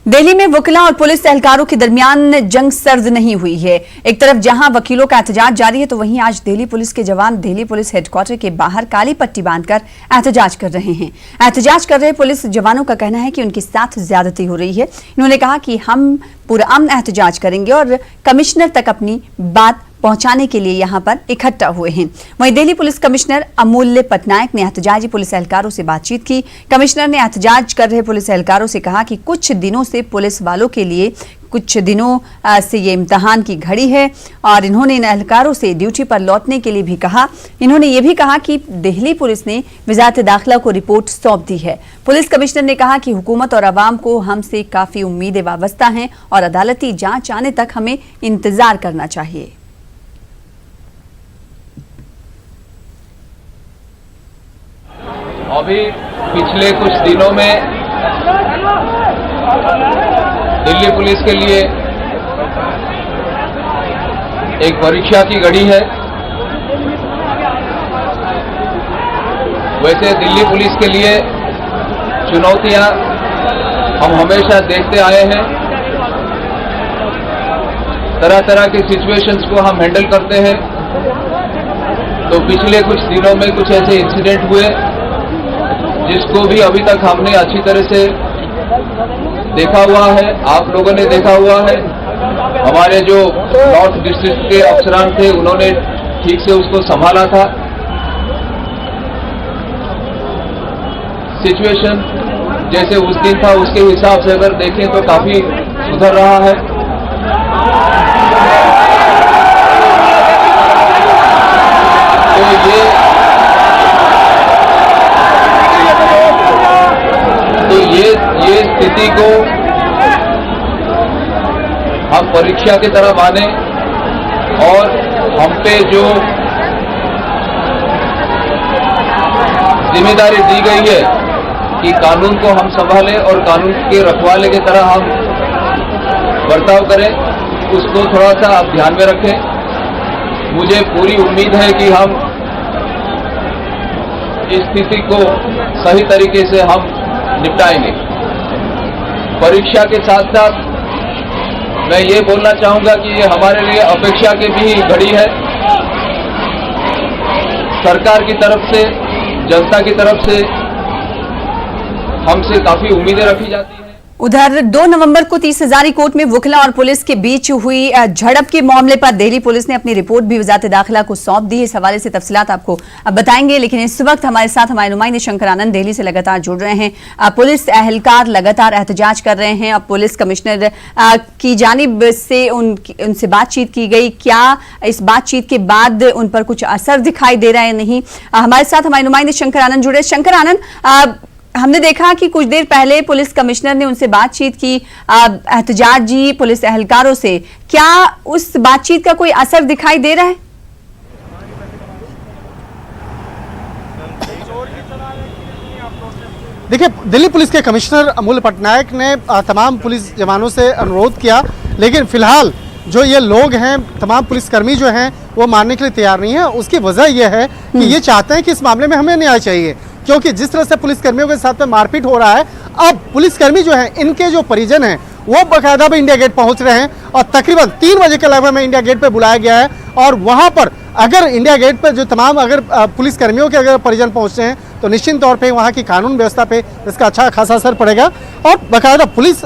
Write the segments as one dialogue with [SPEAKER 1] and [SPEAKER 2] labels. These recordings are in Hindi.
[SPEAKER 1] दिल्ली में वकीलों और पुलिस एहलकारों के दरमियान जंग सर्द नहीं हुई है। एक तरफ जहां वकीलों का एहतजाज जारी है तो वहीं आज दिल्ली पुलिस के जवान दिल्ली पुलिस हेडक्वार्टर के बाहर काली पट्टी बांधकर एहतजाज कर रहे हैं। एहतजाज कर रहे पुलिस जवानों का कहना है कि उनके साथ ज्यादती हो रही है। इन्होंने कहा कि हम पुरअमन एहतजाज करेंगे और कमिश्नर तक अपनी बात पहुंचाने के लिए यहां पर इकट्ठा हुए हैं। वहीं दिल्ली पुलिस कमिश्नर अमूल्य पटनायक ने एहतजाजी पुलिस एहलकारों से बातचीत की। कमिश्नर ने एहतजाज कर रहे पुलिस एहलकारों से कहा कि कुछ दिनों से पुलिस वालों के लिए ये इम्तिहान की घड़ी है और इन्होंने इन एहलकारों से ड्यूटी पर लौटने के लिए भी कहा। इन्होंने ये भी कहा कि दिल्ली पुलिस ने वजारत दाखिला को रिपोर्ट सौंप दी है। पुलिस कमिश्नर ने कहा कि हुकूमत और अवाम को हमसे काफी उम्मीदें वाबस्ता हैं और अदालती जांच आने तक हमें इंतजार करना चाहिए।
[SPEAKER 2] अभी पिछले कुछ दिनों में दिल्ली पुलिस के लिए एक परीक्षा की घड़ी है। वैसे दिल्ली पुलिस के लिए चुनौतियां हम हमेशा देखते आए हैं। तरह तरह के सिचुएशंस को हम हैंडल करते हैं। तो पिछले कुछ दिनों में कुछ ऐसे इंसिडेंट हुए जिसको भी अभी तक हमने अच्छी तरह से देखा हुआ है, आप लोगों ने देखा हुआ है। हमारे जो नॉर्थ डिस्ट्रिक्ट के अफसरान थे उन्होंने ठीक से उसको संभाला था। सिचुएशन जैसे उस दिन था उसके हिसाब से अगर देखें तो काफी सुधर रहा है। तो ये स्थिति को हम परीक्षा की तरह माने और हम पे जो जिम्मेदारी दी गई है कि कानून को हम संभालें और कानून के रखवाले की तरह हम बर्ताव करें, उसको थोड़ा सा आप ध्यान में रखें। मुझे पूरी उम्मीद है कि हम इस स्थिति को सही तरीके से हम निपटाएंगे। परीक्षा के साथ साथ मैं ये बोलना चाहूंगा कि ये हमारे लिए अपेक्षा की भी घड़ी है। सरकार की तरफ से, जनता की तरफ से हमसे काफी उम्मीदें रखी जाती हैं।
[SPEAKER 1] उधर 2 नवंबर को 30 हजारी कोर्ट में वकीलों और पुलिस के बीच हुई झड़प के मामले पर दिल्ली पुलिस ने अपनी रिपोर्ट भी वजारत दाखिला को सौंप दी। इस हवाले से तफसीलात आपको बताएंगे, लेकिन इस वक्त हमारे साथ हमारे नुमाइंदे शंकर आनंद दिल्ली से लगातार जुड़ रहे हैं। पुलिस एहलकार लगातार एहतजाज कर रहे हैं। अब पुलिस कमिश्नर की जानिब से उनसे बातचीत की गई। क्या इस बातचीत के बाद उन पर कुछ असर दिखाई दे रहा है नहीं? हमारे साथ हमारे नुमाइंदे शंकर आनंद जुड़े। शंकर आनंद, हमने देखा कि कुछ देर पहले पुलिस कमिश्नर ने उनसे बातचीत की एहतजाजी पुलिस एहलकारों से। क्या उस बातचीत का कोई असर दिखाई दे रहा है?
[SPEAKER 3] देखिए, दिल्ली पुलिस के कमिश्नर अमूल्य पटनायक ने तमाम पुलिस जवानों से अनुरोध किया, लेकिन फिलहाल जो ये लोग हैं, तमाम पुलिसकर्मी जो हैं, वो मानने के लिए तैयार नहीं है। उसकी वजह यह है कि ये चाहते हैं कि इस मामले में हमें न्याय चाहिए, क्योंकि जिस तरह से पुलिसकर्मियों के साथ में मारपीट हो रहा है, अब पुलिसकर्मी जो हैं, इनके जो परिजन हैं, वो बाकायदा भी इंडिया गेट पहुंच रहे हैं और तकरीबन 3 बजे के लगभग में इंडिया गेट पे बुलाया गया है। और वहां पर अगर इंडिया गेट पर जो तमाम अगर पुलिसकर्मियों के अगर परिजन पहुंचते हैं तो निश्चित तौर पर वहाँ की कानून व्यवस्था पे इसका अच्छा खासा असर पड़ेगा। और बाकायदा पुलिस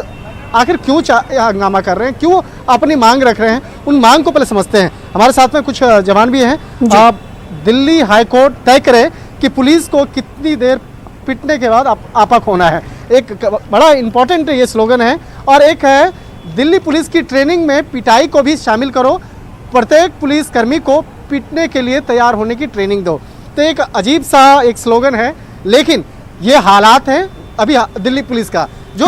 [SPEAKER 3] आखिर क्यों हंगामा कर रहे हैं, क्यों अपनी मांग रख रहे हैं, उन मांग को पहले समझते हैं। हमारे साथ में कुछ जवान भी हैं। दिल्ली हाईकोर्ट तय करे कि पुलिस को कितनी देर पिटने के बाद आपा खोना है। एक बड़ा इंपॉर्टेंट ये स्लोगन है। और एक है दिल्ली पुलिस की ट्रेनिंग में पिटाई को भी शामिल करो, प्रत्येक पुलिसकर्मी को पीटने के लिए तैयार होने की ट्रेनिंग दो। तो एक अजीब सा एक स्लोगन है, लेकिन ये हालात हैं अभी दिल्ली पुलिस का। जो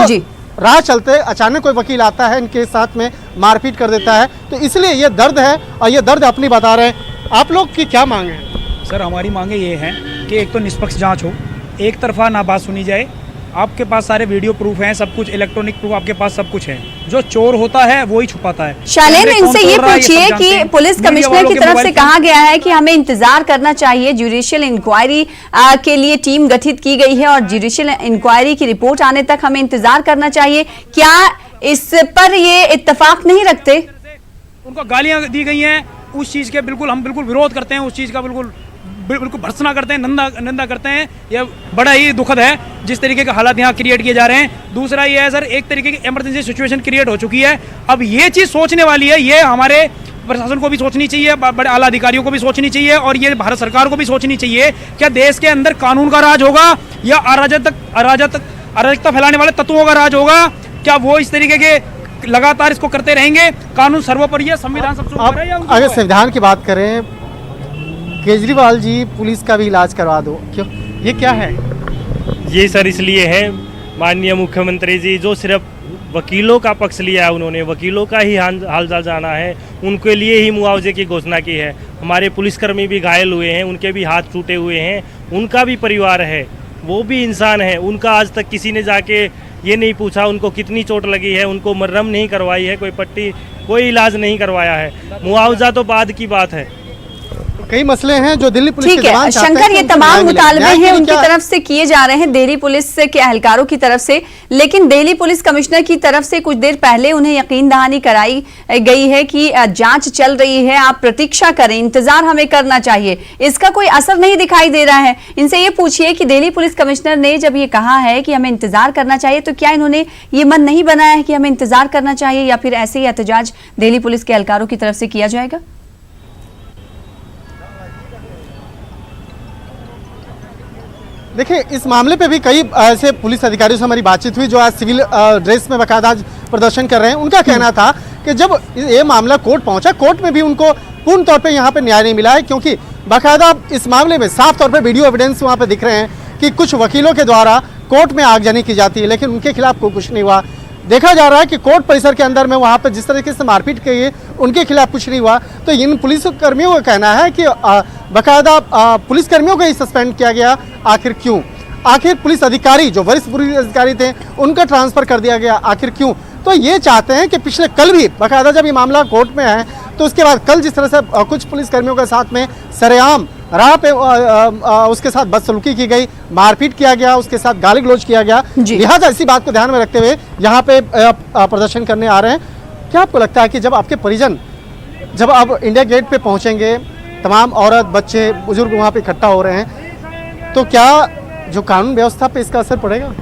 [SPEAKER 3] राह चलते अचानक कोई वकील आता है, इनके साथ में मारपीट कर देता है, तो इसलिए ये दर्द है और ये दर्द अपनी बता रहे हैं। आप लोग की क्या मांग है?
[SPEAKER 4] सर, हमारी मांगे ये हैं कि एक तो निष्पक्ष जांच हो, एक तरफा ना बात सुनी जाए। आपके पास सारे वीडियो प्रूफ हैं, सब कुछ इलेक्ट्रॉनिक प्रूफ आपके पास सब कुछ है। जो चोर होता है वो ही छुपाता है।
[SPEAKER 1] शालीन, इनसे ये पूछिए कि पुलिस कमिश्नर की तरफ से कहा गया है कि हमें इंतजार करना चाहिए, जुडिशियल इंक्वायरी के लिए टीम गठित की गई है और जुडिशियल इंक्वायरी की रिपोर्ट आने तक हमें इंतजार करना चाहिए। क्या इस पर ये इत्तेफाक नहीं रखते?
[SPEAKER 4] उनको गालियां दी गई हैं, उस चीज़ के बिल्कुल हम बिल्कुल विरोध करते हैं, उस चीज़ का बिल्कुल भर्त्सना करते हैं, निंदा करते हैं। यह बड़ा ही दुखद है जिस तरीके के हालात यहाँ क्रिएट किए जा रहे हैं। दूसरा ये है सर, एक तरीके की इमरजेंसी सिचुएशन क्रिएट हो चुकी है। अब ये चीज़ सोचने वाली है, ये हमारे प्रशासन को भी सोचनी चाहिए, बड़े आला अधिकारियों को भी सोचनी चाहिए, और ये भारत सरकार को भी सोचनी चाहिए। क्या देश के अंदर कानून का राज होगा या अराजकता फैलाने वाले तत्वों का राज होगा? क्या वो इस तरीके के लगातार इसको करते रहेंगे? कानून सर्वोपरि है, संविधान सबसे ऊपर है या उनका
[SPEAKER 3] अगर
[SPEAKER 4] है?
[SPEAKER 3] संविधान की बात करें, केजरीवाल जी पुलिस का भी इलाज करवा दो, क्यों? ये क्या है?
[SPEAKER 5] ये सर इसलिए है, माननीय मुख्यमंत्री जी जो सिर्फ वकीलों का पक्ष लिया है, उन्होंने वकीलों का ही हालचाल जाना है, उनके लिए ही मुआवजे की घोषणा की है। हमारे पुलिसकर्मी भी घायल हुए हैं, उनके भी हाथ टूटे हुए हैं, उनका भी परिवार है, वो भी इंसान है। उनका आज तक किसी ने जाके ये नहीं पूछा उनको कितनी चोट लगी है, उनको मरहम नहीं करवाई है, कोई पट्टी, कोई इलाज नहीं करवाया है। मुआवजा तो बाद की बात है।
[SPEAKER 3] कई मसले हैं जो दिल्ली पुलिस
[SPEAKER 1] ठीक
[SPEAKER 3] के
[SPEAKER 1] है
[SPEAKER 3] जवान चाहते हैं
[SPEAKER 1] शंकर,
[SPEAKER 3] कि
[SPEAKER 1] ये
[SPEAKER 3] उनको
[SPEAKER 1] तमाम
[SPEAKER 3] न्याय मिले।
[SPEAKER 1] मुतालबे
[SPEAKER 3] न्याय के
[SPEAKER 1] हैं
[SPEAKER 3] लिए
[SPEAKER 1] उनकी
[SPEAKER 3] क्या-
[SPEAKER 1] तरफ से किए जा रहे हैं दिल्ली पुलिस के एहलकारों की तरफ से, लेकिन दिल्ली पुलिस कमिश्नर की तरफ से कुछ देर पहले उन्हें यकीन दहानी कराई गई है कि जांच चल रही है, आप प्रतीक्षा करें, इंतजार हमें करना चाहिए। इसका कोई असर नहीं दिखाई दे रहा है। इनसे ये पूछिए कि दिल्ली पुलिस कमिश्नर ने जब ये कहा है कि हमें इंतजार करना चाहिए, तो क्या इन्होंने ये मन नहीं बनाया है कि हमें इंतजार करना चाहिए, या फिर ऐसे ही एहतजाज दिल्ली पुलिस के एहलकारों की तरफ से किया जाएगा?
[SPEAKER 3] देखिए, इस मामले पे भी कई ऐसे पुलिस अधिकारियों से हमारी बातचीत हुई जो आज सिविल ड्रेस में बाकायदा आज प्रदर्शन कर रहे हैं। उनका कहना था कि जब ये मामला कोर्ट पहुंचा, कोर्ट में भी उनको पूर्ण तौर पे यहाँ पे न्याय नहीं मिला है, क्योंकि बाकायदा इस मामले में साफ तौर पे वीडियो एविडेंस वहाँ पे दिख रहे हैं कि कुछ वकीलों के द्वारा कोर्ट में आगजनी की जाती है, लेकिन उनके खिलाफ कोई कुछ नहीं हुआ। देखा जा रहा है कि कोर्ट परिसर के अंदर में वहाँ पर जिस तरीके से मारपीट की गई, उनके खिलाफ कुछ नहीं हुआ। तो इन पुलिस कर्मियों का कहना है कि बाकायदा पुलिस कर्मियों को ही सस्पेंड किया गया, आखिर क्यों? आखिर पुलिस अधिकारी जो वरिष्ठ पुलिस अधिकारी थे उनका ट्रांसफर कर दिया गया, आखिर क्यों? तो ये चाहते हैं कि पिछले कल भी बाकायदा जब ये मामला कोर्ट में है, तो उसके बाद कल जिस तरह से कुछ पुलिस कर्मियों के साथ में सरेआम राह पे उसके साथ बदसलूकी की गई, मारपीट किया गया, उसके साथ गाली गलौज किया गया, लिहाजा इसी बात को ध्यान में रखते हुए यहाँ पे प्रदर्शन करने आ रहे हैं। क्या आपको लगता है कि जब आपके परिजन जब आप इंडिया गेट पे पहुँचेंगे, तमाम औरत बच्चे बुजुर्ग वहाँ पे इकट्ठा हो रहे हैं, तो क्या जो कानून व्यवस्था पे इसका असर पड़ेगा?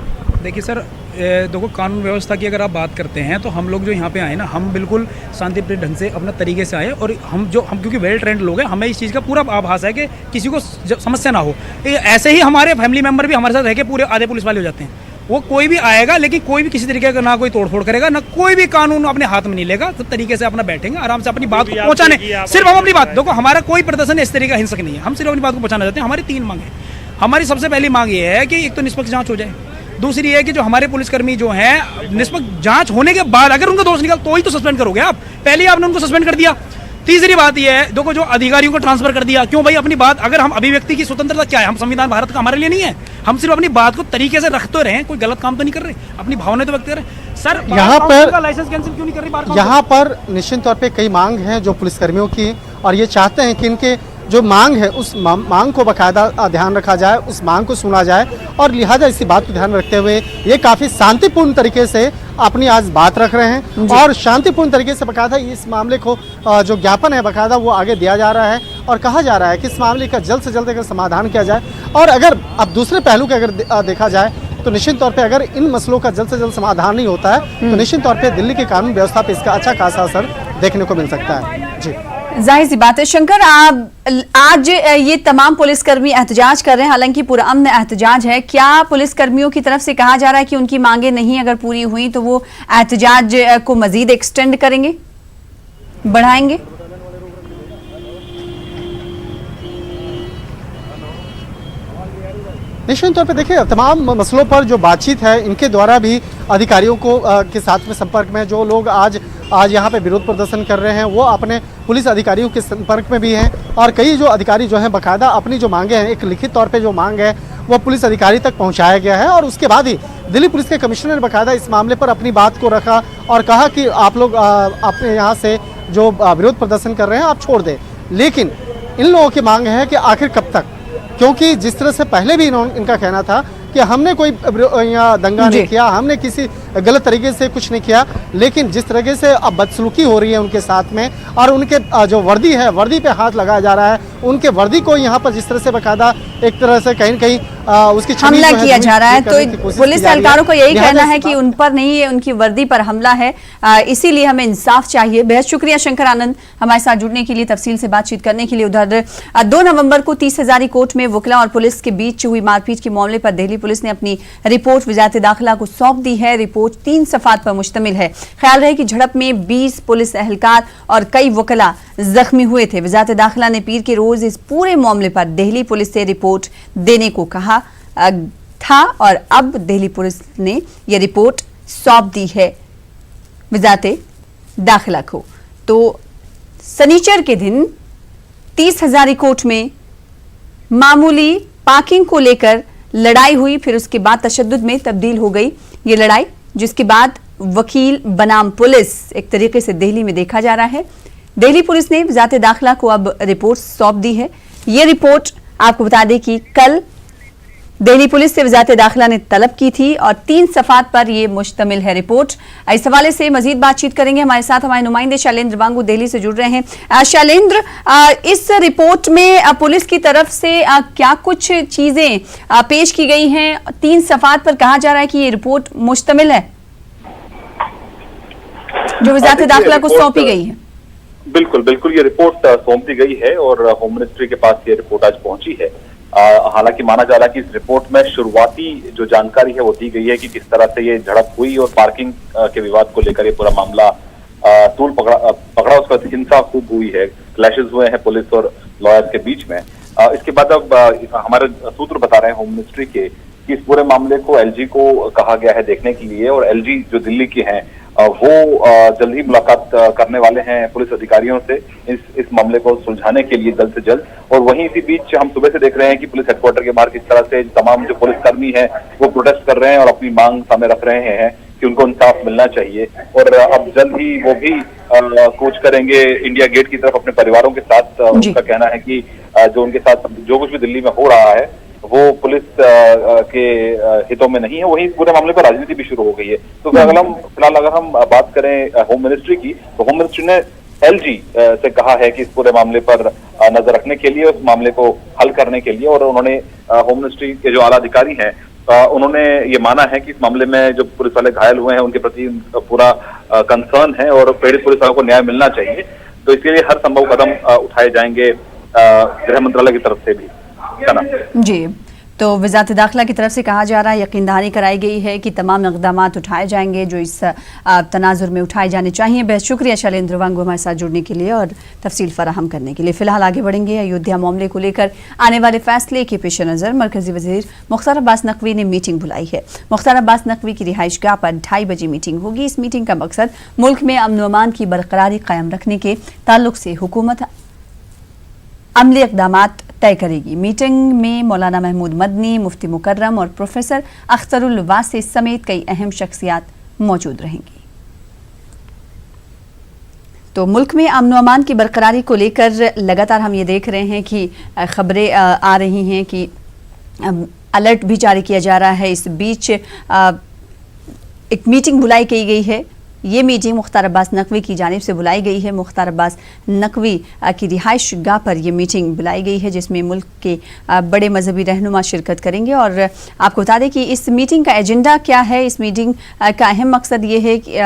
[SPEAKER 4] देखिए सर, देखो कानून व्यवस्था की अगर आप बात करते हैं तो हम लोग जो यहाँ पे आए ना, हम बिल्कुल शांतिप्रिय ढंग से अपना तरीके से आए, और हम क्योंकि वेल ट्रेंड लोग हैं, हमें इस चीज़ का पूरा आभास है कि किसी को समस्या ना हो। ऐसे ही हमारे फैमिली मेम्बर भी हमारे साथ रह के पूरे आधे पुलिस वाले हो जाते हैं। वो कोई भी आएगा, लेकिन कोई भी किसी तरीके का ना कोई तोड़फोड़ करेगा, ना कोई भी कानून अपने हाथ में नहीं लेगा। सब तरीके से अपना बैठेंगे आराम से अपनी बात को पहुँचाने, सिर्फ हम अपनी बात, देखो हमारा कोई प्रदर्शन इस तरीके का हिंसक नहीं है, हम सिर्फ अपनी बात को पहुँचाना चाहते हैं। हमारी 3 मांग है। हमारी सबसे पहली मांग ये है कि एक तो निष्पक्ष जांच हो जाए, दूसरी है कि जो हमारे पुलिसकर्मी जो हैं, निष्पक्ष जांच होने के बाद अगर उनका दोष निकल तो ही तो सस्पेंड करोगे आप, पहले आपने उनको सस्पेंड कर दिया। तीसरी बात ये है, देखो जो अधिकारियों को ट्रांसफर कर दिया, क्यों भाई? अपनी बात, अगर हम अभिव्यक्ति की स्वतंत्रता क्या है, हम संविधान भारत का हमारे लिए नहीं है, हम सिर्फ अपनी बात को तरीके से रखते रहे, कोई गलत काम तो नहीं कर रहे, अपनी भावनाएं तो व्यक्त कर रहे। सर
[SPEAKER 3] यहाँ पर
[SPEAKER 4] लाइसेंस कैंसिल क्यों नहीं कर रही?
[SPEAKER 3] यहाँ पर निश्चित तौर पे कई मांग हैं जो पुलिसकर्मियों की, और ये चाहते हैं कि इनके जो मांग है उस मांग को बाकायदा ध्यान रखा जाए, उस मांग को सुना जाए, और लिहाजा इसी बात को ध्यान में रखते हुए ये काफ़ी शांतिपूर्ण तरीके से अपनी आज बात रख रहे हैं, और शांतिपूर्ण तरीके से बाकायदा इस मामले को जो ज्ञापन है बाकायदा वो आगे दिया जा रहा है, और कहा जा रहा है कि इस मामले का जल्द से जल्द अगर समाधान किया जाए। और अगर अब दूसरे पहलू का अगर देखा जाए तो निश्चित तौर पे अगर इन मसलों का जल्द से जल्द समाधान नहीं होता है तो निश्चित तौर पे दिल्ली के कानून व्यवस्था पे इसका अच्छा खासा असर देखने को मिल सकता है। जी,
[SPEAKER 1] जाहिर सी बात है शंकर, आज ये तमाम पुलिसकर्मी एहतजाज कर रहे हैं, हालांकि पुरअमन एहतजाज है। क्या पुलिसकर्मियों की तरफ से कहा जा रहा है कि उनकी मांगे नहीं अगर पूरी हुई तो वो एहतजाज को मजीद एक्सटेंड करेंगे, बढ़ाएंगे?
[SPEAKER 3] निश्चित तौर पे देखिए, तमाम मसलों पर जो बातचीत है इनके द्वारा भी अधिकारियों को के साथ में संपर्क में जो लोग आज यहाँ पे विरोध प्रदर्शन कर रहे हैं वो अपने पुलिस अधिकारियों के संपर्क में भी हैं, और कई जो अधिकारी जो हैं बाकायदा अपनी जो मांगे हैं, एक लिखित तौर पे जो मांग है वो पुलिस अधिकारी तक पहुँचाया गया है, और उसके बाद ही दिल्ली पुलिस के कमिश्नर ने बाकायदा इस मामले पर अपनी बात को रखा और कहा कि आप लोग अपने यहाँ से जो विरोध प्रदर्शन कर रहे हैं आप छोड़ दें। लेकिन इन लोगों की मांग है कि आखिर कब तक, क्योंकि जिस तरह से पहले भी इनका कहना था कि हमने कोई यहाँ दंगा नहीं किया, हमने किसी गलत तरीके से कुछ नहीं किया, लेकिन जिस तरीके से अब बदसलूकी हो रही है उनके साथ में और उनके जो वर्दी है, वर्दी पे हाथ लगाया जा रहा है, उनके वर्दी को यहाँ पर जिस तरह से बकायदा एक तरह से कहीं न कहीं उसकी
[SPEAKER 1] हमला किया जा रहा है, तो पुलिस एहलकारों को यही कहना है कि उन पर नहीं है, उनकी वर्दी पर हमला है, इसीलिए हमें इंसाफ चाहिए। बेहद शुक्रिया शंकर आनंद हमारे साथ जुड़ने के लिए, तफसील से बातचीत करने के लिए। उधर 2 नवंबर को 30 हजारी कोर्ट में वकीलों और पुलिस के बीच हुई मारपीट के मामले पर दिल्ली पुलिस ने अपनी रिपोर्ट वजारत दाखिला को सौंप दी है। रिपोर्ट 3 सफ़ात पर मुश्तमिल है। ख्याल रहे कि झड़प में 20 पुलिस एहलकार और कई वकला जख्मी हुए थे। वजारत दाखिला ने पीर के रोज इस पूरे मामले पर दिल्ली पुलिस से रिपोर्ट देने को कहा था और अब दिल्ली पुलिस ने यह रिपोर्ट सौंप दी है वजारत दाखिला को। तो शनिचर के दिन 30 हजारी कोर्ट में मामूली पार्किंग को लेकर लड़ाई हुई, फिर उसके बाद तशद्दुद में तब्दील हो गई ये लड़ाई, जिसके बाद वकील बनाम पुलिस एक तरीके से दिल्ली में देखा जा रहा है। दिल्ली पुलिस ने वजारत दाखिला को अब रिपोर्ट सौंप दी है। ये रिपोर्ट आपको बता दें कि कल दिल्ली पुलिस से वजारत दाखिला ने तलब की थी और 3 सफ़ात पर यह मुश्तमिल है रिपोर्ट। इस हवाले से मजीद बातचीत करेंगे। हमारे साथ हमारे नुमाइंदे शैलेंद्र वांगू दिल्ली से जुड़ रहे हैं। शैलेंद्र, इस रिपोर्ट में पुलिस की तरफ से क्या कुछ चीजें पेश की गई हैं? 3 सफ़ात पर कहा जा रहा है कि ये रिपोर्ट मुश्तमिल है जो वजारत दाखिला को सौंपी गई है।
[SPEAKER 6] बिल्कुल बिल्कुल, ये रिपोर्ट सौंप दी गई है और होम मिनिस्ट्री के पास ये रिपोर्ट आज पहुंची है। हालांकि माना जा रहा है कि इस रिपोर्ट में शुरुआती जो जानकारी है वो दी गई है कि किस तरह से ये झड़प हुई और पार्किंग के विवाद को लेकर ये पूरा मामला तूल पकड़ा, उसका हिंसा खूब हुई है, क्लैशेस हुए हैं पुलिस और लॉयर्स के बीच में। इसके बाद अब हमारे सूत्र बता रहे हैं होम मिनिस्ट्री के कि इस पूरे मामले को एलजी को कहा गया है देखने के लिए, और एलजी जो दिल्ली के हैं वो जल्द ही मुलाकात करने वाले हैं पुलिस अधिकारियों से इस मामले को सुलझाने के लिए जल्द से जल्द। और वहीं इसी बीच हम सुबह से देख रहे हैं कि पुलिस हेडक्वार्टर के बाहर किस तरह से तमाम जो पुलिसकर्मी हैं वो प्रोटेस्ट कर रहे हैं और अपनी मांग सामने रख रहे हैं कि उनको इंसाफ मिलना चाहिए। और अब जल्द ही वो भी कूच करेंगे इंडिया गेट की तरफ अपने परिवारों के साथ। उनका कहना है कि जो उनके साथ जो कुछ भी दिल्ली में हो रहा है वो पुलिस के हितों में नहीं है। वही पूरे मामले पर राजनीति भी शुरू हो गई है। तो फिलहाल अगर हम बात करें होम मिनिस्ट्री की, तो होम मिनिस्ट्री ने एलजी से कहा है कि इस पूरे मामले पर नजर रखने के लिए, उस मामले को हल करने के लिए, और उन्होंने होम मिनिस्ट्री के जो आला अधिकारी हैं उन्होंने ये माना है कि इस मामले में जो पुलिस वाले घायल हुए हैं उनके प्रति पूरा कंसर्न है और पीड़ित पुलिस वालों को न्याय मिलना चाहिए। तो इसके लिए हर संभव कदम उठाए जाएंगे गृह मंत्रालय की तरफ से भी।
[SPEAKER 1] जी, तो वजारत दाखिला की तरफ से कहा जा रहा है, यकीन दहानी कराई गई है कि तमाम इक़दाम उठाए जाएंगे जो इस तनाजुर में उठाए जाने चाहिए। बहुत शुक्रिया शैलेंद्र वांगू हमारे साथ जुड़ने के लिए और तफसील फराहम करने के लिए। फिलहाल आगे बढ़ेंगे। अयोध्या मामले को लेकर आने वाले फैसले के पेश नज़र मरकजी वज़ीर मुख्तार अब्बास नकवी ने मीटिंग बुलाई है। मुख्तार अब्बास नकवी की रिहाइशगाह पर 2:30 बजे मीटिंग होगी। इस मीटिंग का मकसद मुल्क में अमन व अमान की बरकरारी कायम रखने के ताल्लुक से हुकूमत अमली इक़दामात तय करेगी। मीटिंग में मौलाना महमूद मदनी, मुफ्ती मुकर्रम और प्रोफेसर अख्तरुल वासी समेत कई अहम शख्सियात मौजूद रहेंगी। तो मुल्क में अमन व अमान की बरकरारी को लेकर लगातार हम ये देख रहे हैं कि खबरें आ रही हैं कि अलर्ट भी जारी किया जा रहा है। इस बीच एक मीटिंग बुलाई की गई है। ये मीटिंग मुख्तार अब्बास नकवी की जानिब से बुलाई गई है। मुख्तार अब्बास नकवी की रिहाइश गाह पर यह मीटिंग बुलाई गई है जिसमें मुल्क के बड़े मजहबी रहनुमा शिरकत करेंगे। और आपको बता दें कि इस मीटिंग का एजेंडा क्या है। इस मीटिंग का अहम मकसद ये है कि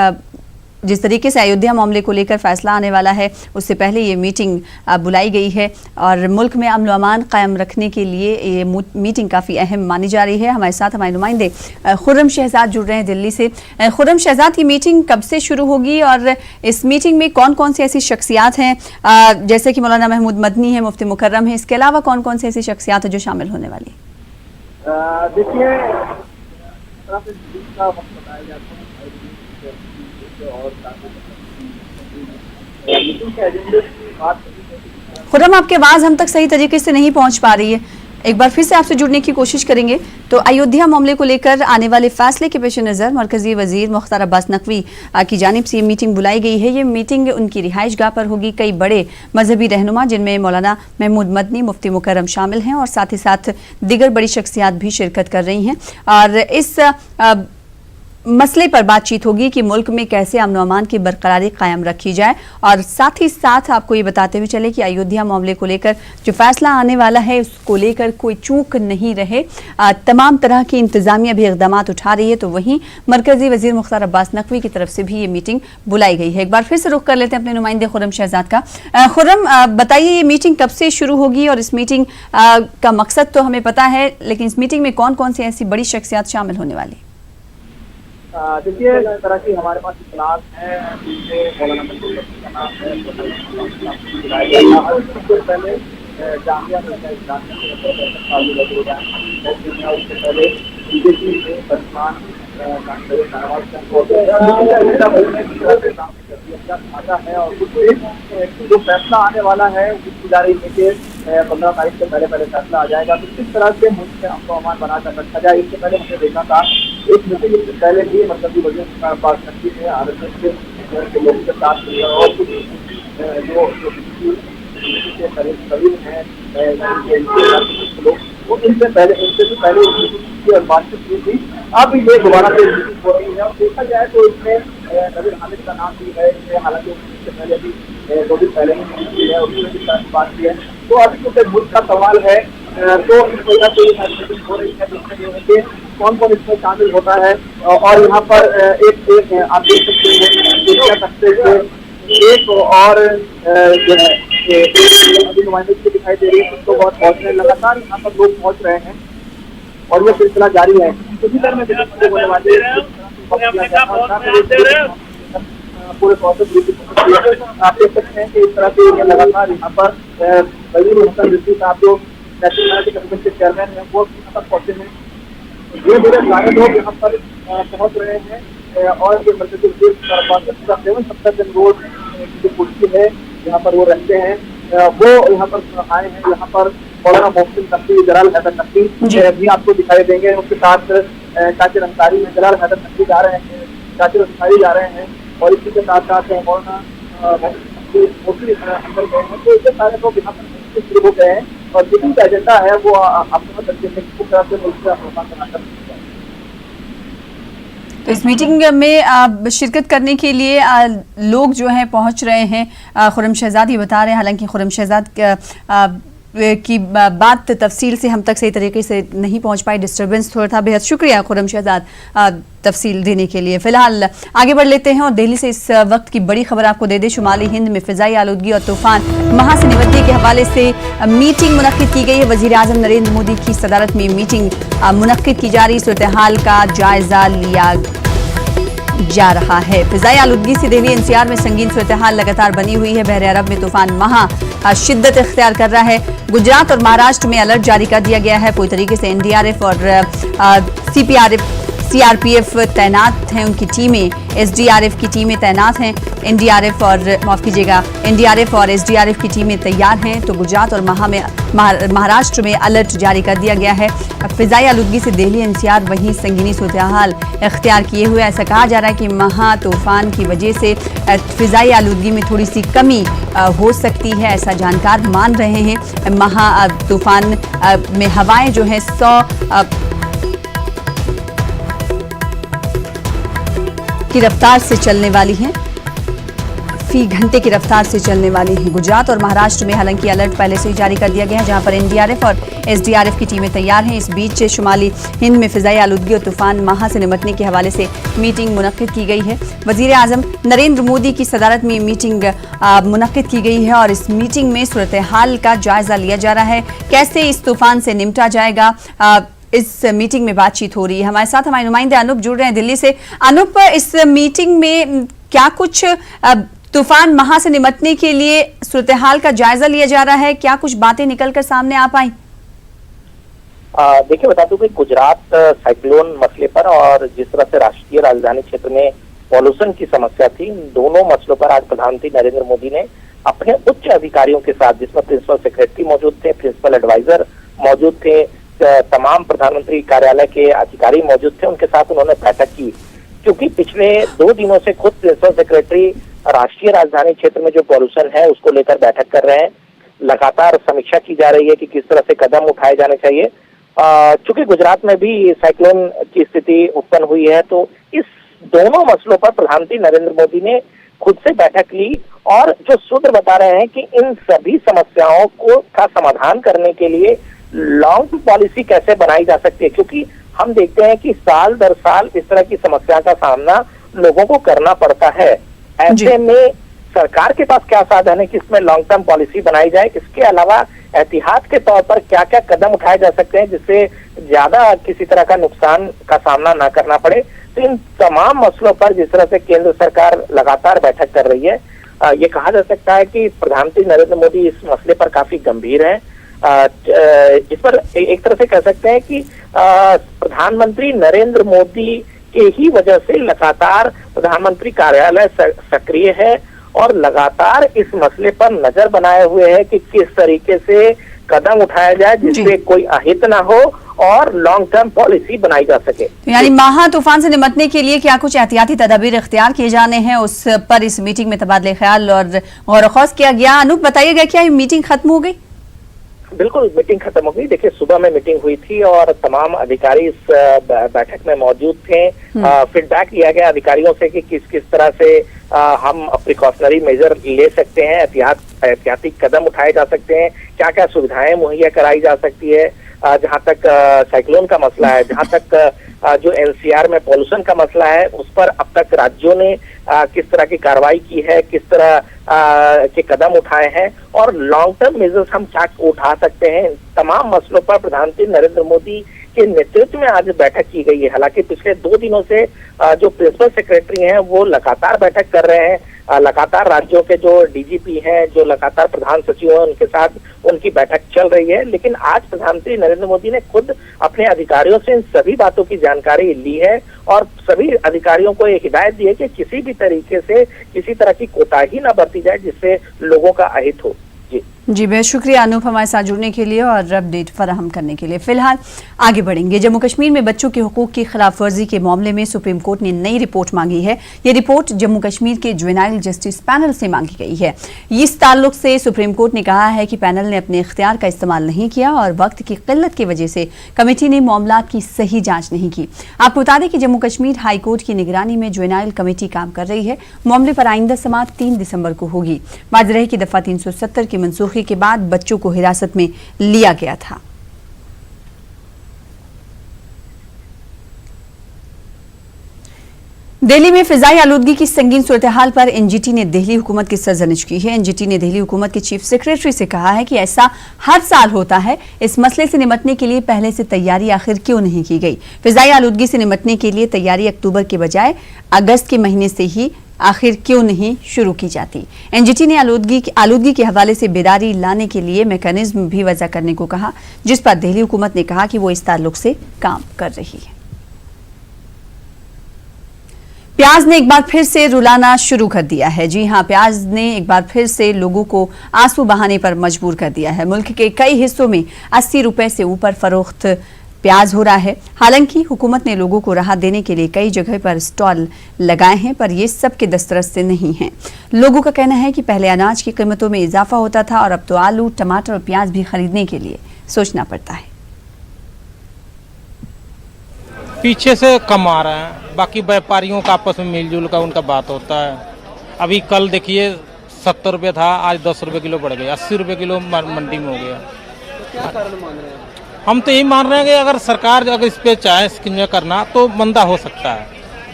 [SPEAKER 1] जिस तरीके से अयोध्या मामले को लेकर फैसला आने वाला है उससे पहले ये मीटिंग बुलाई गई है और मुल्क में अमन व अमान कायम रखने के लिए ये मीटिंग काफ़ी अहम मानी जा रही है। हमारे साथ हमारे नुमाइंदे खुर्रम शहजाद जुड़ रहे हैं दिल्ली से। खुर्रम शहजाद, की मीटिंग कब से शुरू होगी और इस मीटिंग में कौन कौन सी ऐसी शख्सियात हैं, जैसे कि मौलाना महमूद मदनी है, मुफ्ती मुकर्रम है, इसके अलावा कौन कौन सी ऐसी शख्सियात है जो शामिल होने वाली है?
[SPEAKER 7] देखिए,
[SPEAKER 1] खुर्रम, आपकी आवाज़ हम तक सही तरीके से नहीं पहुंच पा रही है। एक बार फिर से आपसे जुड़ने की कोशिश करेंगे। तो अयोध्या मामले को लेकर आने वाले फैसले के पेश नज़र मरकजी वजीर मुख्तार अब्बास नकवी की जानिब से ये मीटिंग बुलाई गई है। ये मीटिंग उनकी रिहाइशगाह पर होगी। कई बड़े मजहबी रहनुमा जिनमें मौलाना महमूद मदनी, मुफ्ती मुकर्रम शामिल हैं और साथ ही साथ दीगर बड़ी शख्सियात भी शिरकत कर रही हैं और इस मसले पर बातचीत होगी कि मुल्क में कैसे अमन अमान की बरकरारी कायम रखी जाए और साथ ही साथ आपको ये बताते हुए चले कि अयोध्या मामले को लेकर जो फैसला आने वाला है उसको लेकर कोई चूक नहीं रहे। तमाम तरह की इंतजामिया भी इकदाम उठा रही है। तो वहीं मरकजी वजीर मुख्तार अब्बास नकवी की तरफ से भी ये मीटिंग बुलाई गई है। एक बार फिर से रुख कर लेते हैं अपने नुमाइंदे खुर्रम शहजाद का। खुर्रम, बताइए ये मीटिंग कब से शुरू होगी और इस मीटिंग का मकसद तो हमें पता है, लेकिन इस मीटिंग में कौन कौन सी ऐसी बड़ी शख्सियात शामिल होने वाली?
[SPEAKER 7] देखिए, इस तरह की हमारे पास इत्तलात है मौलाना का नाम है। उससे पहले जामिया में उससे पहले बीजेपी में वर्तमान है और जो फैसला आने वाला है उसकी जारी के 15 तारीख से पहले फैसला आ जाएगा। तो किस तरह से मुल्क में अमन अमान बनाकर रखा जाए, इससे पहले हमने देखा था एक मीटिंग से पहले भी मरकजी वजीर पास नकवी ने RSS के लोगों के साथ और कुछ जो करीब हैं लोग, वो इनसे पहले और बातचीत हुई थी। अब ये दोबारा से मीटिंग हो रही है और देखा जाए तो इसमें नज़ीर हामिद का नाम भी है। इसमें हालांकि उससे पहले भी 2 दिन पहले ही है, उसमें भी बात की है। तो अभी क्योंकि मुल्क का सवाल है तो इस वजह से ये मीटिंग हो रही है जिसमें कौन कौन इसमें शामिल होता है। और यहाँ पर एक आप देख सकते हैं एक और जो है अभी नुमाइंदगी दिखाई दे रही है, उसको बहुत पहुँचने लगातार यहाँ पर लोग पहुँच रहे हैं और ये सिलसिला जारी है। इसी तरह में होने वाले पूरे आप देख सकते हैं कि इस तरह से लगातार यहाँ पर वजीर हुसैन रिजवी साहब जो नेशनल कमीशन के चेयरमैन हैं वो यहाँ पर पहुंचे हैं। ये मेरे सारे लोग यहाँ पर पहुंच रहे हैं और ये मरकजी वजीर 70 रोड की जो कुर्सी है यहाँ पर वो रहते हैं, वो यहाँ पर आए हैं। यहाँ पर मौलाना मोहसिन नकवी, जलाल हैदर नकवी भी आपको दिखाई देंगे। उसके साथ काशिर अंसारी में जलाल हैदर नकवी जा रहे हैं, काशिर अंसारी जा रहे हैं और इसी के साथ साथ मौलाना मोहसिन अंदर गए हैं। तो इससे सारे लोग यहाँ पर शुरू हो गए हैं और मीटिंग का एजेंडा है वो अपना तरीके से किस तरह से मुल्क से अपना बनाकर।
[SPEAKER 1] तो इस मीटिंग में शिरकत करने के लिए लोग जो हैं पहुंच रहे हैं। खुर्रम शहजाद ये बता रहे हैं, हालांकि खुर्रम शहजाद की बात तफसील से हम तक सही तरीके से नहीं पहुंच पाई, डिस्टर्बेंस थोड़ा था। बेहद शुक्रिया खुर्रम शहजाद तफसील देने के लिए। फिलहाल आगे बढ़ लेते हैं और दिल्ली से इस वक्त की बड़ी खबर आपको दे दे। शुमाली हिंद में फिजाई आलूदगी और तूफान महा से निपटने के हवाले से मीटिंग मुनक्किद की गई है। वजीर आजम नरेंद्र मोदी की सदारत में मीटिंग मुनक्किद की जा रही, सूरत हाल का जायजा लिया जा रहा है। फिजाई आलूदगी से दिल्ली NCR में संगीन सूरत हाल लगातार बनी हुई है। बहरे अरब में तूफान महा शिद्दत इख्तियार कर रहा है। गुजरात और महाराष्ट्र में अलर्ट जारी कर दिया गया है। पूरी तरीके से NDRF और CRPF तैनात हैं, उनकी टीमें SDRF की टीमें तैनात हैं। NDRF और SDRF की टीमें तैयार हैं। तो गुजरात और महाराष्ट्र में अलर्ट जारी कर दिया गया है। फिजाई आलूदगी से दिल्ली NCR वहीं संगीनी सूरत हाल इख्तियार किए हुए। ऐसा कहा जा रहा है कि महा तूफान की वजह से फिजाई आलूदगी में थोड़ी सी कमी हो सकती है, ऐसा जानकार मान रहे हैं। महा तूफान में हवाएं जो है 100 की रफ्तार से चलने वाली हैं, फी घंटे की रफ्तार से चलने वाली हैं। गुजरात और महाराष्ट्र में हालांकि अलर्ट पहले से ही जारी कर दिया गया है, जहां पर NDRF और SDRF की टीमें तैयार हैं। इस बीच शुमाली हिंद में फिजाई आलूदगी और तूफान महा से निपटने के हवाले से मीटिंग मुनक्किद की गई है। वजीर आजम नरेंद्र मोदी की सदारत में मीटिंग मुनक्किद की गई है और इस मीटिंग में सूरत हाल का जायजा लिया जा रहा है। कैसे इस तूफान से निपटा जाएगा, इस मीटिंग में बातचीत हो रही है। हमारे साथ हमारे नुमाइंदे अनूप जुड़ रहे हैं दिल्ली से। अनूप, इस मीटिंग में क्या कुछ तूफान महा से निपटने के लिए सूरत हाल का जायजा लिया जा रहा है, क्या कुछ बातें निकलकर सामने आ पाई?
[SPEAKER 8] देखिए, बता दूं कि गुजरात साइक्लोन मसले पर और जिस तरह से राष्ट्रीय राजधानी क्षेत्र में पॉल्यूशन की समस्या थी, इन दोनों मसलों पर आज प्रधानमंत्री नरेंद्र मोदी ने अपने उच्च अधिकारियों के साथ, जिसमें प्रिंसिपल सेक्रेटरी मौजूद थे, प्रिंसिपल एडवाइजर मौजूद थे, तमाम प्रधानमंत्री कार्यालय के अधिकारी मौजूद थे, उनके साथ उन्होंने बैठक की। क्योंकि पिछले 2 दिनों से खुद प्रिंसिपल सेक्रेटरी राष्ट्रीय राजधानी क्षेत्र में जो पॉल्यूशन है उसको लेकर बैठक कर रहे हैं। लगातार समीक्षा की जा रही है कि किस तरह से कदम उठाए जाने चाहिए। चूंकि गुजरात में भी साइक्लोन की स्थिति उत्पन्न हुई है, तो इस दोनों मसलों पर प्रधानमंत्री नरेंद्र मोदी ने खुद से बैठक ली और जो सूत्र बता रहे हैं कि इन सभी समस्याओं का समाधान करने के लिए लॉन्ग टर्म पॉलिसी कैसे बनाई जा सकती है, क्योंकि हम देखते हैं कि साल दर साल इस तरह की समस्या का सामना लोगों को करना पड़ता है। ऐसे में सरकार के पास क्या साधन है कि इसमें लॉन्ग टर्म पॉलिसी बनाई जाए, इसके अलावा एहतियात के तौर पर क्या क्या कदम उठाए जा सकते हैं जिससे ज्यादा किसी तरह का नुकसान का सामना ना करना पड़े। तो इन तमाम मसलों पर जिस तरह से केंद्र सरकार लगातार बैठक कर रही है, ये कहा जा सकता है कि प्रधानमंत्री नरेंद्र मोदी इस मसले पर काफी गंभीर हैं। इस पर एक तरह से कह सकते हैं कि प्रधानमंत्री नरेंद्र मोदी के ही वजह से लगातार प्रधानमंत्री कार्यालय सक्रिय है और लगातार इस मसले पर नजर बनाए हुए है कि किस तरीके से कदम उठाया जाए जिससे कोई अहित ना हो और लॉन्ग टर्म पॉलिसी बनाई जा सके।
[SPEAKER 1] यानी महा तूफान से निपटने के लिए क्या कुछ एहतियाती तदाबीर इख्तियार किए जाने हैं, उस पर इस मीटिंग में तबादले ख्याल और गौर-व-खौज किया गया। अनूप, बताइएगा क्या ये मीटिंग खत्म हो गई?
[SPEAKER 8] बिल्कुल, मीटिंग खत्म हो गई। देखिए, सुबह में मीटिंग हुई थी और तमाम अधिकारी इस बैठक में मौजूद थे। फीडबैक लिया गया अधिकारियों से कि किस किस तरह से हम प्रिकॉशनरी मेजर ले सकते हैं, एहतियाती कदम उठाए जा सकते हैं, क्या क्या सुविधाएं मुहैया कराई जा सकती है। जहां तक साइक्लोन का मसला है, जहां तक जो एनसीआर में पॉल्यूशन का मसला है, उस पर अब तक राज्यों ने किस तरह की कार्रवाई की है, किस तरह के कदम उठाए हैं और लॉन्ग टर्म मेजर्स हम क्या उठा सकते हैं। तमाम मसलों पर प्रधानमंत्री नरेंद्र मोदी के नेतृत्व में आज बैठक की गई है। हालांकि पिछले 2 दिनों से जो प्रिंसिपल सेक्रेटरी हैं वो लगातार बैठक कर रहे हैं, लगातार राज्यों के जो डीजीपी हैं, जो लगातार प्रधान सचिव हैं, उनके साथ उनकी बैठक चल रही है। लेकिन आज प्रधानमंत्री नरेंद्र मोदी ने खुद अपने अधिकारियों से इन सभी बातों की जानकारी ली है और सभी अधिकारियों को ये हिदायत दी है कि किसी भी तरीके से किसी तरह की कोताही न बरती जाए जिससे लोगों का अहित हो।
[SPEAKER 1] जी, बेहद शुक्रिया अनूप हमारे साथ जुड़ने के लिए और अपडेट फराहम करने के लिए। फिलहाल आगे बढ़ेंगे। जम्मू कश्मीर में बच्चों के हुकूक की खिलाफ वर्जी के मामले में सुप्रीम कोर्ट ने नई रिपोर्ट मांगी है। ये रिपोर्ट जम्मू कश्मीर के जुवेनाइल जस्टिस पैनल से मांगी गई है। इस ताल्लुक से सुप्रीम कोर्ट ने कहा है कि पैनल ने अपने इख्तियार का इस्तेमाल नहीं किया और वक्त की किल्लत की वजह से कमेटी ने मामला की सही जाँच नहीं की। आपको बता दें कि जम्मू कश्मीर हाई कोर्ट की निगरानी में जुवेनाइल कमेटी काम कर रही है। मामले पर आइंदा समाअत 3 दिसंबर को होगी। वाज़ेह रहे कि दफा 370 की मनसूखी के बाद बच्चों को हिरासत में लिया गया था। दिल्ली में फिजाई आलूदगी की संगीन सूरत-ए-हाल पर एनजीटी ने दिल्ली हुकूमत की सरजनिश की है। एनजीटी ने दिल्ली हुकूमत के चीफ सेक्रेटरी से कहा है कि ऐसा हर साल होता है, इस मसले से निपटने के लिए पहले से तैयारी आखिर क्यों नहीं की गई। फिजाई आलूदगी से निपटने के लिए तैयारी अक्टूबर के बजाय अगस्त के महीने से ही आखिर क्यों नहीं शुरू की जाती। एनजीटी ने आलूदगी के हवाले से बेदारी लाने के लिए मैकेनिज्म भी वज़ा करने को कहा, जिस पर दिल्ली हुकूमत ने कहा कि वो इस ताल्लुक से काम कर रही है। प्याज ने एक बार फिर से रुलाना शुरू कर दिया है। जी हां, प्याज ने एक बार फिर से लोगों को आंसू बहाने पर मजबूर कर दिया है। मुल्क के कई हिस्सों में 80 रुपए से ऊपर फरोख्त प्याज हो रहा है। हालांकि हुकूमत ने लोगों को राहत देने के लिए कई जगह पर स्टॉल लगाए हैं, पर ये सब के दस्तरस से नहीं हैं। लोगों का कहना है कि पहले अनाज की कीमतों में इजाफा होता था और अब तो आलू, टमाटर और प्याज भी खरीदने के लिए सोचना पड़ता है।
[SPEAKER 9] पीछे से कम आ रहे हैं, बाकी व्यापारियों का आपस में मिलजुल का उनका बात होता है। अभी कल देखिए 70 रुपये था, आज 10 रुपये किलो बढ़ गया, 80 रुपये किलो मंडी में हो गया।
[SPEAKER 7] क्या कारण मान रहे हैं?
[SPEAKER 9] हम तो यही मान रहे हैं कि अगर सरकार अगर इस पे चाहे स्कीम करना तो मंदा हो सकता है।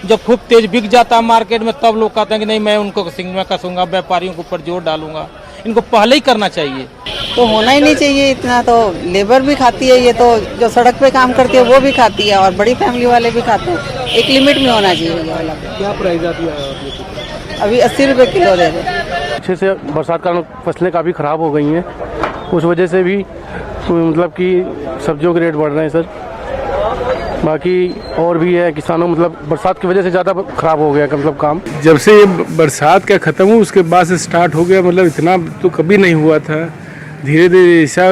[SPEAKER 9] जब खूब तेज बिक जाता है मार्केट में तब लोग कहते हैं कि नहीं मैं उनको स्कीम कसूंगा, व्यापारियों के ऊपर जोर डालूंगा। इनको पहले ही करना चाहिए।
[SPEAKER 10] तो होना ही नहीं चाहिए इतना, तो लेबर भी खाती है, ये तो जो सड़क पे काम करती है वो भी खाती है और बड़ी फैमिली वाले भी खाते हैं। एक लिमिट में होना चाहिए ये वाला।
[SPEAKER 7] क्या प्राइस आती है?
[SPEAKER 10] अभी 80 रुपये किलो दे रहे।
[SPEAKER 11] अच्छे से बरसात का फसलें काफ़ी ख़राब हो गई हैं, उस वजह से भी मतलब कि सब्जियों के रेट बढ़ रहे हैं सर। बाकी और भी है, किसानों मतलब बरसात की वजह से ज़्यादा ख़राब हो गया मतलब काम।
[SPEAKER 12] जब से ये बरसात का ख़त्म हुआ उसके बाद से स्टार्ट हो गया, मतलब इतना तो कभी नहीं हुआ था। धीरे धीरे ऐसा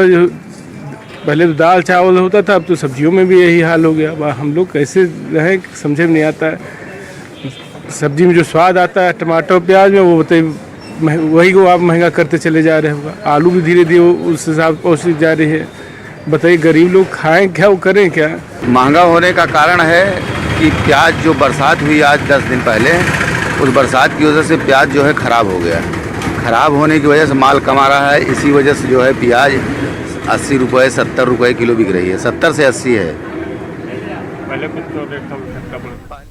[SPEAKER 12] पहले तो दाल चावल होता था, अब तो सब्जियों में भी यही हाल हो गया। अब हम लोग कैसे रहें समझे में नहीं आता है। सब्जी में जो स्वाद आता है टमाटर प्याज में, वो बताइए वही को आप महंगा करते चले जा रहे होगा। आलू भी धीरे धीरे उस हिसाब से पहुँचती जा रही है। बताइए गरीब लोग खाएं क्या, वो करें क्या।
[SPEAKER 13] महंगा होने का कारण है कि प्याज जो बरसात हुई आज 10 दिन पहले, उस बरसात की वजह से प्याज जो है ख़राब हो गया। ख़राब होने की वजह से माल कमा रहा है, इसी वजह से जो है प्याज 80 रुपये 70 रुपये किलो बिक रही है। 70 से 80 है।
[SPEAKER 5] पहले कुछ तो रेट था।